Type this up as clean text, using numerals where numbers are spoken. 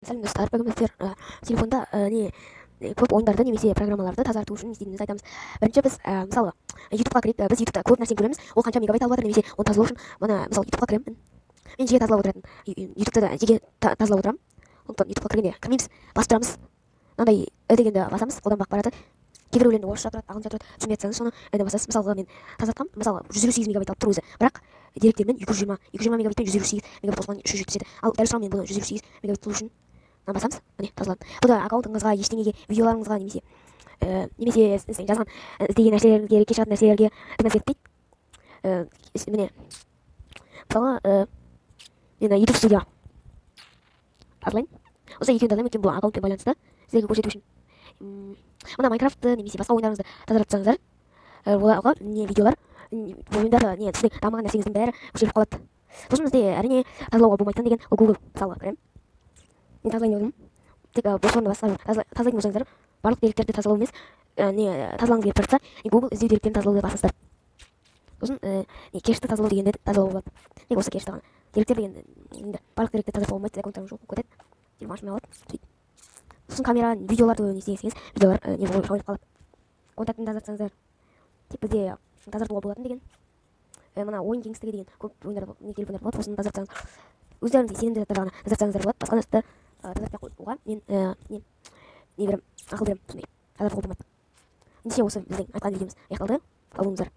сәлем достар, бүгін біздер телефонда көп ойындарды немесе программаларды тазарту үшін не істейтінімізді айтамыз. Бірінші біз мысалы ютубқа кірейік, біз ютубта көп нәрсені көреміз, ол қанша мегабайт алып жатыр, немесе оны тазалау үшін мына мысалы ютубқа кіремін, мен жиі тазалап отыратын ютубта да жиі тазалап отырамын. Сондықтан ютубқа кіргенде кірмейміз, басып тұрамыз, мынандай дегенді басамыз, қолданбақ барады. Кейбіреулерінде орысша тұрады, ағылшынша тұрады, түсінбей жатсаңыз соны басасыз. Мысалға мен тазартқам, мысалы 158 мегабайт алып тұр өзі, бірақ деректермен 220 мегабайтпен 158 мегабайт қосылған 370. Ал дәл сұрау мен бұны 158 мегабайт болу үшін басамыз, міне тазаланды. Бұл да аккаунтыңызға, ештеңеге, видеоларыңызға немесе жазған іздеген нәрселерге, кешіратын нәрселерге әсер етпейді. Міне мысалы мен YouTube студия тазалайын. Осы екеуін тазалаймын, өйткені бұл аккаунтпен байланысты сіздерге көрсету үшін. Мына Майнкрафтты немесе басқа ойындарыңызды тазартсаңыздар, оларға не видеолар, ойындар, не сіздің дамыған нәрсеңіздің бәрі өшіріліп қалады. Сосын бізде әрине тазалауға болмайтын деген ол Google, мысалы көремін. Мен тазалайын дедім. Тек бос орынды тазалайтын болсаңыздар, барлық деректерді тазалау емес, тазалаңыз келіп тұрса, Google іздеу деректерін тазалауды басыңыздар. Сосын кешті тазалау дегенде тазалау болады. Тек осы кешті ғана. Деректер деген барлық деректерді тазалауға болмайды, аккаунттарың жоқ болып кетеді. Телефон ашылмай қалады. Сосын камера, видеоларды не істеңіз, видеолар жойылып қалады. Контактын тазартсаңыздар, тек бізде тазартуға болатын деген. Мына ойын кеңістігі деген көп ойындар телефондар болады, осыны тазартсаңыз, өздеріңізге сенімді заттар ғана тазартсаңыздар болады. Басқа нәрсті тазартпай қоюға мен ақыл беремін, сондай тазартуға болмайды. Ендеше осы біздің айтқан видеомыз аяқталды. Сау болыңыздар.